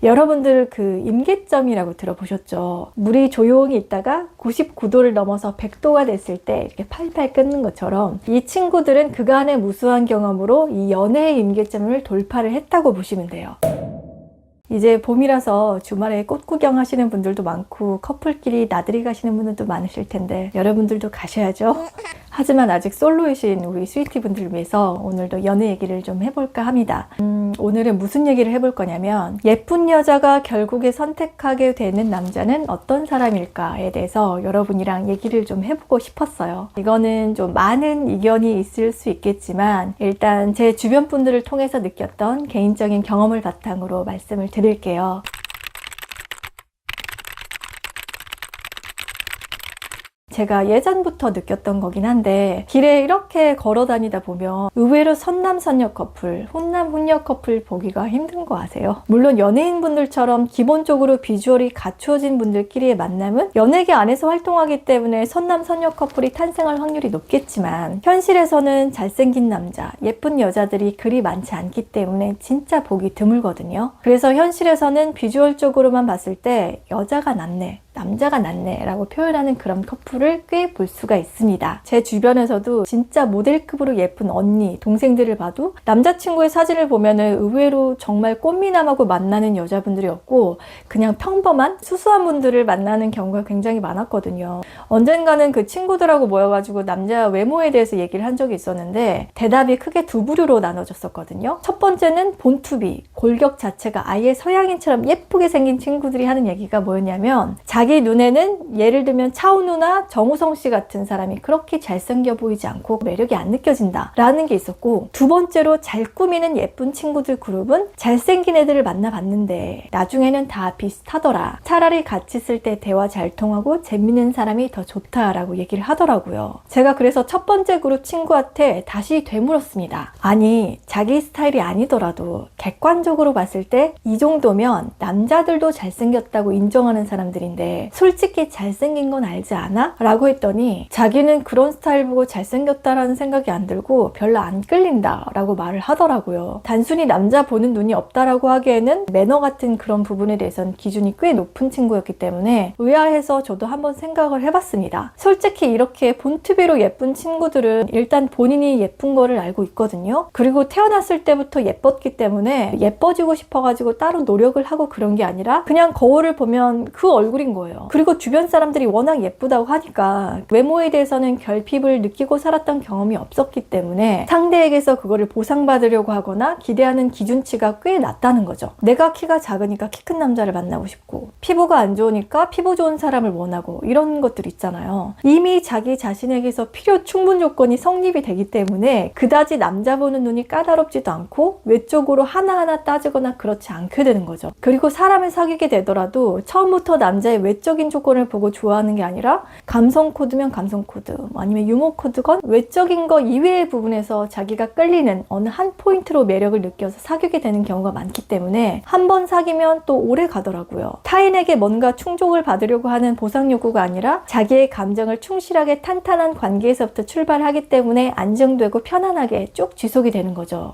여러분들 그 임계점이라고 들어보셨죠? 물이 조용히 있다가 99도를 넘어서 100도가 됐을 때 이렇게 팔팔 끓는 것처럼 이 친구들은 그간의 무수한 경험으로 이 연애의 임계점을 돌파를 했다고 보시면 돼요. 이제 봄이라서 주말에 꽃 구경 하시는 분들도 많고 커플끼리 나들이 가시는 분들도 많으실 텐데 여러분들도 가셔야죠. 하지만 아직 솔로이신 우리 스위티 분들을 위해서 오늘도 연애 얘기를 좀 해볼까 합니다. 오늘은 무슨 얘기를 해볼 거냐면 예쁜 여자가 결국에 선택하게 되는 남자는 어떤 사람일까에 대해서 여러분이랑 얘기를 좀 해보고 싶었어요. 이거는 좀 많은 이견이 있을 수 있겠지만 일단 제 주변 분들을 통해서 느꼈던 개인적인 경험을 바탕으로 말씀을 드릴게요. 제가 예전부터 느꼈던 거긴 한데 길에 이렇게 걸어 다니다 보면 의외로 선남선녀 커플, 훈남훈녀 커플 보기가 힘든 거 아세요? 물론 연예인분들처럼 기본적으로 비주얼이 갖추어진 분들끼리의 만남은 연예계 안에서 활동하기 때문에 선남선녀 커플이 탄생할 확률이 높겠지만 현실에서는 잘생긴 남자, 예쁜 여자들이 그리 많지 않기 때문에 진짜 보기 드물거든요. 그래서 현실에서는 비주얼적으로만 봤을 때 여자가 낫네, 남자가 낫네 라고 표현하는 그런 커플을 꽤 볼 수가 있습니다. 제 주변에서도 진짜 모델급으로 예쁜 언니, 동생들을 봐도 남자친구의 사진을 보면은 의외로 정말 꽃미남하고 만나는 여자분들이었고 그냥 평범한 수수한 분들을 만나는 경우가 굉장히 많았거든요. 언젠가는 그 친구들하고 모여가지고 남자 외모에 대해서 얘기를 한 적이 있었는데 대답이 크게 두 부류로 나눠졌었거든요. 첫 번째는 본투비, 골격 자체가 아예 서양인처럼 예쁘게 생긴 친구들이 하는 얘기가 뭐였냐면 자기 눈에는 예를 들면 차은우나 정우성 씨 같은 사람이 그렇게 잘생겨 보이지 않고 매력이 안 느껴진다 라는 게 있었고, 두 번째로 잘 꾸미는 예쁜 친구들 그룹은 잘생긴 애들을 만나봤는데 나중에는 다 비슷하더라, 차라리 같이 있을 때 대화 잘 통하고 재밌는 사람이 더 좋다라고 얘기를 하더라고요. 제가 그래서 첫 번째 그룹 친구한테 다시 되물었습니다. 아니 자기 스타일이 아니더라도 객관적으로 봤을 때 이 정도면 남자들도 잘생겼다고 인정하는 사람들인데 솔직히 잘생긴 건 알지 않아? 라고 했더니 자기는 그런 스타일 보고 잘생겼다라는 생각이 안 들고 별로 안 끌린다 라고 말을 하더라고요. 단순히 남자 보는 눈이 없다라고 하기에는 매너 같은 그런 부분에 대해서는 기준이 꽤 높은 친구였기 때문에 의아해서 저도 한번 생각을 해봤습니다. 솔직히 이렇게 본투비로 예쁜 친구들은 일단 본인이 예쁜 거를 알고 있거든요. 그리고 태어났을 때부터 예뻤기 때문에 예뻐지고 싶어가지고 따로 노력을 하고 그런 게 아니라 그냥 거울을 보면 그 얼굴인 거예요. 그리고 주변 사람들이 워낙 예쁘다고 하니까 외모에 대해서는 결핍을 느끼고 살았던 경험이 없었기 때문에 상대에게서 그거를 보상받으려고 하거나 기대하는 기준치가 꽤 낮다는 거죠. 내가 키가 작으니까 키 큰 남자를 만나고 싶고 피부가 안 좋으니까 피부 좋은 사람을 원하고 이런 것들 있잖아요. 이미 자기 자신에게서 필요 충분 조건이 성립이 되기 때문에 그다지 남자 보는 눈이 까다롭지도 않고 외적으로 하나하나 따지거나 그렇지 않게 되는 거죠. 그리고 사람을 사귀게 되더라도 처음부터 남자의 외적인 조건을 보고 좋아하는 게 아니라 감성 코드면 감성 코드, 아니면 유머 코드건 외적인 거 이외의 부분에서 자기가 끌리는 어느 한 포인트로 매력을 느껴서 사귀게 되는 경우가 많기 때문에 한 번 사귀면 또 오래 가더라고요. 타인에게 뭔가 충족을 받으려고 하는 보상 욕구가 아니라 자기의 감정을 충실하게 탄탄한 관계에서부터 출발하기 때문에 안정되고 편안하게 쭉 지속이 되는 거죠.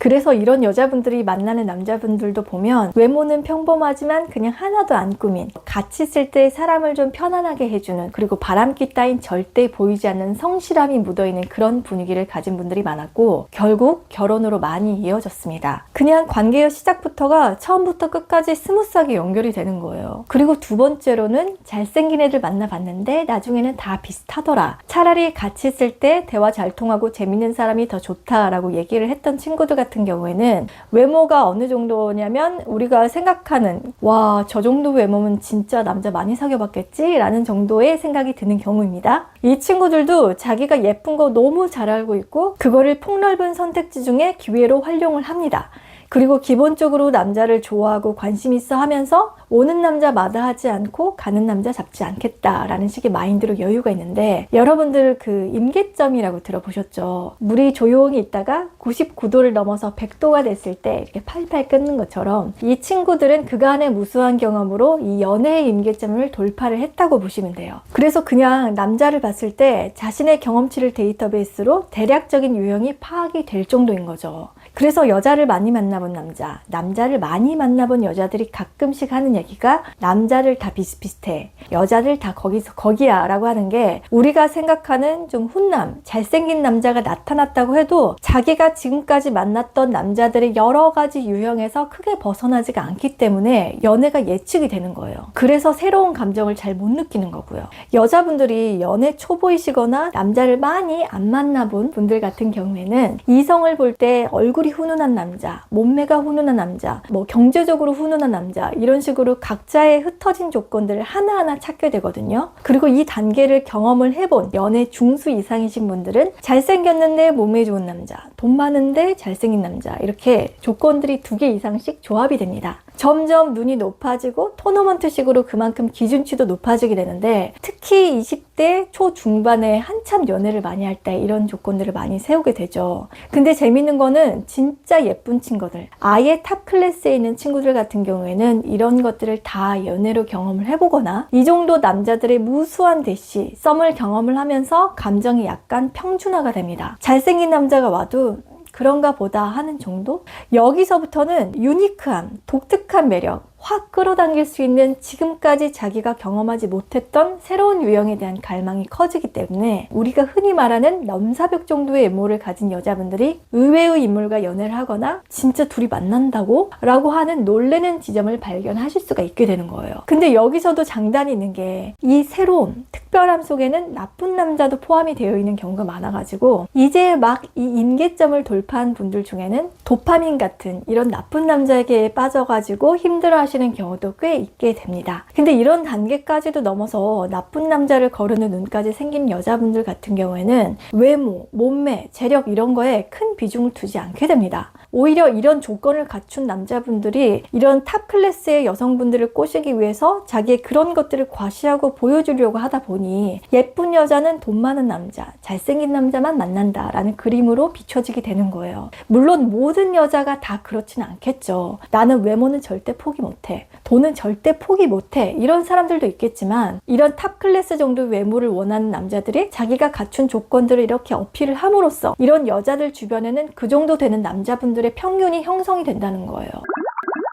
그래서 이런 여자분들이 만나는 남자분들도 보면 외모는 평범하지만 그냥 하나도 안 꾸민, 같이 있을 때 사람을 좀 편안하게 해주는, 그리고 바람기 따윈 절대 보이지 않는 성실함이 묻어있는 그런 분위기를 가진 분들이 많았고 결국 결혼으로 많이 이어졌습니다. 그냥 관계의 시작부터가 처음부터 끝까지 스무스하게 연결이 되는 거예요. 그리고 두 번째로는 잘생긴 애들 만나봤는데 나중에는 다 비슷하더라, 차라리 같이 있을 때 대화 잘 통하고 재밌는 사람이 더 좋다라고 얘기를 했던 친구들 같은 경우에는 외모가 어느 정도냐면 우리가 생각하는 와, 저 정도 외모면 진짜 남자 많이 사귀어봤겠지 라는 정도의 생각이 드는 경우입니다. 이 친구들도 자기가 예쁜 거 너무 잘 알고 있고 그거를 폭넓은 선택지 중에 기회로 활용을 합니다. 그리고 기본적으로 남자를 좋아하고 관심 있어 하면서 오는 남자 마다하지 않고 가는 남자 잡지 않겠다라는 식의 마인드로 여유가 있는데, 여러분들 그 임계점이라고 들어보셨죠? 물이 조용히 있다가 99도를 넘어서 100도가 됐을 때 이렇게 팔팔 끓는 것처럼 이 친구들은 그간의 무수한 경험으로 이 연애의 임계점을 돌파를 했다고 보시면 돼요. 그래서 그냥 남자를 봤을 때 자신의 경험치를 데이터베이스로 대략적인 유형이 파악이 될 정도인 거죠. 그래서 여자를 많이 만나본 남자, 남자를 많이 만나본 여자들이 가끔씩 하는 얘기가 남자를 다 비슷비슷해. 여자들 다 거기서 거기야 라고 하는 게 우리가 생각하는 좀 훈남, 잘생긴 남자가 나타났다고 해도 자기가 지금까지 만났던 남자들의 여러 가지 유형에서 크게 벗어나지가 않기 때문에 연애가 예측이 되는 거예요. 그래서 새로운 감정을 잘 못 느끼는 거고요. 여자분들이 연애 초보이시거나 남자를 많이 안 만나본 분들 같은 경우에는 이성을 볼 때 얼굴이 훈훈한 남자, 몸매가 훈훈한 남자, 뭐 경제적으로 훈훈한 남자 이런 식으로 각자의 흩어진 조건들을 하나하나 찾게 되거든요. 그리고 이 단계를 경험을 해본 연애 중수 이상이신 분들은 잘생겼는데 몸매 좋은 남자, 돈 많은데 잘생긴 남자 이렇게 조건들이 2개 이상씩 조합이 됩니다. 점점 눈이 높아지고 토너먼트식으로 그만큼 기준치도 높아지게 되는데 특히 20대 초중반에 한참 연애를 많이 할 때 이런 조건들을 많이 세우게 되죠. 근데 재밌는 거는 진짜 예쁜 친구들, 아예 탑 클래스에 있는 친구들 같은 경우에는 이런 것들을 다 연애로 경험을 해보거나 이 정도 남자들의 무수한 대시, 썸을 경험을 하면서 감정이 약간 평준화가 됩니다. 잘생긴 남자가 와도 그런가 보다 하는 정도? 여기서부터는 유니크함, 독특한 매력, 확 끌어당길 수 있는 지금까지 자기가 경험하지 못했던 새로운 유형에 대한 갈망이 커지기 때문에 우리가 흔히 말하는 넘사벽 정도의 외모를 가진 여자분들이 의외의 인물과 연애를 하거나 진짜 둘이 만난다고? 라고 하는 놀라는 지점을 발견하실 수가 있게 되는 거예요. 근데 여기서도 장단이 있는 게 이 새로움, 특별함 속에는 나쁜 남자도 포함이 되어 있는 경우가 많아가지고 이제 막 이 임계점을 돌파한 분들 중에는 도파민 같은 이런 나쁜 남자에게 빠져가지고 힘들어하시는 경우도 꽤 있게 됩니다. 근데 이런 단계까지도 넘어서 나쁜 남자를 거르는 눈까지 생긴 여자분들 같은 경우에는 외모, 몸매, 재력 이런 거에 큰 비중을 두지 않게 됩니다. 오히려 이런 조건을 갖춘 남자분들이 이런 탑 클래스의 여성분들을 꼬시기 위해서 자기의 그런 것들을 과시하고 보여주려고 하다 보니 예쁜 여자는 돈 많은 남자, 잘생긴 남자만 만난다라는 그림으로 비춰지게 되는 거예요. 물론 모든 여자가 다 그렇지는 않겠죠. 나는 외모는 절대 포기 못해. 돈은 절대 포기 못해. 이런 사람들도 있겠지만 이런 탑 클래스 정도의 외모를 원하는 남자들이 자기가 갖춘 조건들을 이렇게 어필을 함으로써 이런 여자들 주변에는 그 정도 되는 남자분들의 평균이 형성이 된다는 거예요.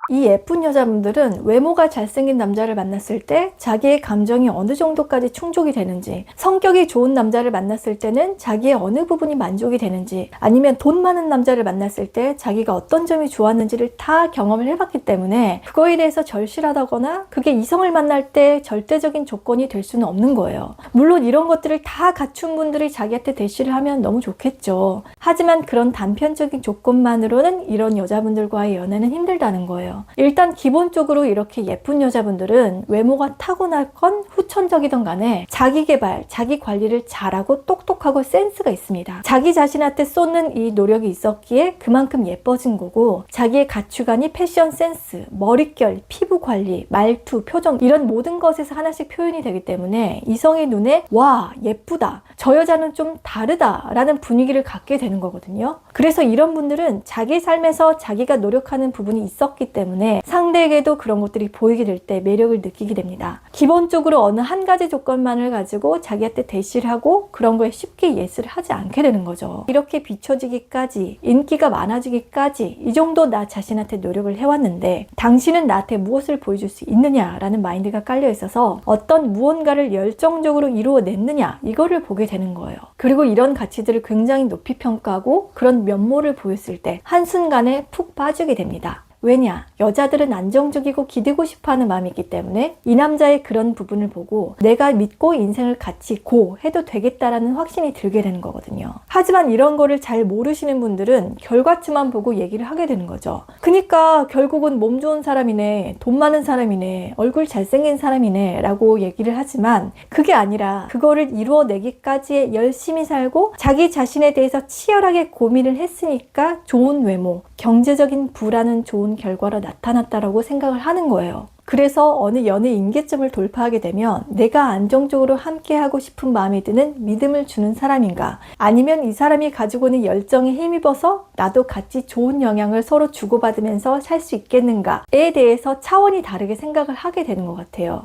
이 예쁜 여자분들은 외모가 잘생긴 남자를 만났을 때 자기의 감정이 어느 정도까지 충족이 되는지, 성격이 좋은 남자를 만났을 때는 자기의 어느 부분이 만족이 되는지, 아니면 돈 많은 남자를 만났을 때 자기가 어떤 점이 좋았는지를 다 경험을 해봤기 때문에 그거에 대해서 절실하다거나 그게 이성을 만날 때 절대적인 조건이 될 수는 없는 거예요. 물론 이런 것들을 다 갖춘 분들이 자기한테 대시를 하면 너무 좋겠죠. 하지만 그런 단편적인 조건만으로는 이런 여자분들과의 연애는 힘들다는 거예요. 일단 기본적으로 이렇게 예쁜 여자분들은 외모가 타고났건 후천적이든 간에 자기 개발, 자기 관리를 잘하고 똑똑하고 센스가 있습니다. 자기 자신한테 쏟는 이 노력이 있었기에 그만큼 예뻐진 거고 자기의 가치관이 패션 센스, 머릿결, 피부 관리, 말투, 표정 이런 모든 것에서 하나씩 표현이 되기 때문에 이성의 눈에 와, 예쁘다. 저 여자는 좀 다르다 라는 분위기를 갖게 되는 거거든요. 그래서 이런 분들은 자기 삶에서 자기가 노력하는 부분이 있었기 때문에 상대에게도 그런 것들이 보이게 될 때 매력을 느끼게 됩니다. 기본적으로 어느 한 가지 조건만을 가지고 자기한테 대시를 하고 그런 거에 쉽게 예스를 하지 않게 되는 거죠. 이렇게 비춰지기까지, 인기가 많아지기까지 이 정도 나 자신한테 노력을 해왔는데 당신은 나한테 무엇을 보여줄 수 있느냐라는 마인드가 깔려 있어서 어떤 무언가를 열정적으로 이루어냈느냐 이거를 보게 되는 거예요. 그리고 이런 가치들을 굉장히 높이 평가하고 그런 면모를 보였을 때 한순간에 푹 빠지게 됩니다. 왜냐? 여자들은 안정적이고 기대고 싶어하는 마음이 있기 때문에 이 남자의 그런 부분을 보고 내가 믿고 인생을 같이 고 해도 되겠다라는 확신이 들게 되는 거거든요. 하지만 이런 거를 잘 모르시는 분들은 결과치만 보고 얘기를 하게 되는 거죠. 그러니까 결국은 몸 좋은 사람이네, 돈 많은 사람이네, 얼굴 잘생긴 사람이네 라고 얘기를 하지만 그게 아니라 그거를 이루어내기까지 열심히 살고 자기 자신에 대해서 치열하게 고민을 했으니까 좋은 외모, 경제적인 부라는 좋은 결과로 나타났다라고 생각을 하는 거예요. 그래서 어느 연애 임계점을 돌파하게 되면 내가 안정적으로 함께하고 싶은 마음이 드는 믿음을 주는 사람인가, 아니면 이 사람이 가지고 있는 열정에 힘입어서 나도 같이 좋은 영향을 서로 주고받으면서 살 수 있겠는가에 대해서 차원이 다르게 생각을 하게 되는 것 같아요.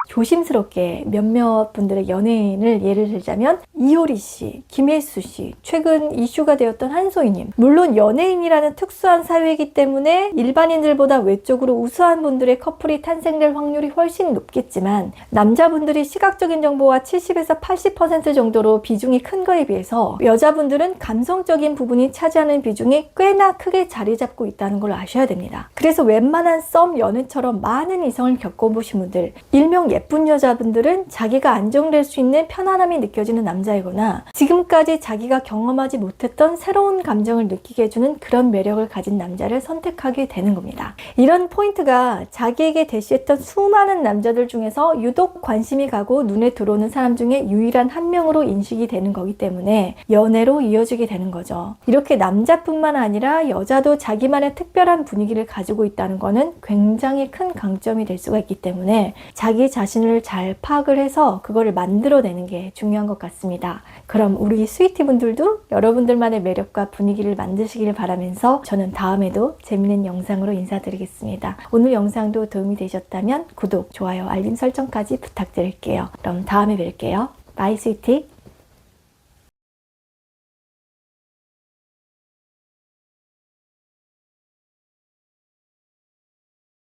조심스럽게 몇몇 분들의 연예인을 예를 들자면 이효리 씨, 김혜수 씨, 최근 이슈가 되었던 한소희님. 물론 연예인이라는 특수한 사회이기 때문에 일반인들보다 외적으로 우수한 분들의 커플이 탄생될 확률이 훨씬 높겠지만 남자분들이 시각적인 정보가 70에서 80% 정도로 비중이 큰 거에 비해서 여자분들은 감성적인 부분이 차지하는 비중이 꽤나 크게 자리 잡고 있다는 걸 아셔야 됩니다. 그래서 웬만한 썸 연애처럼 많은 이성을 겪어보신 분들, 일명 예쁜 여자분들은 자기가 안정될 수 있는 편안함이 느껴지는 남자이거나 지금까지 자기가 경험하지 못했던 새로운 감정을 느끼게 해주는 그런 매력을 가진 남자를 선택하게 되는 겁니다. 이런 포인트가 자기에게 대시했던 수많은 남자들 중에서 유독 관심이 가고 눈에 들어오는 사람 중에 유일한 한 명으로 인식이 되는 거기 때문에 연애로 이어지게 되는 거죠. 이렇게 남자뿐만 아니라 여자도 자기만의 특별한 분위기를 가지고 있다는 거는 굉장히 큰 강점이 될 수가 있기 때문에 자기 자신을 잘 파악을 해서 그거를 만들어내는 게 중요한 것 같습니다. 그럼 우리 스위티 분들도 여러분들만의 매력과 분위기를 만드시길 바라면서 저는 다음에도 재밌는 영상으로 인사드리겠습니다. 오늘 영상도 도움이 되셨다면 구독, 좋아요, 알림 설정까지 부탁드릴게요. 그럼 다음에 뵐게요. 바이 스위티.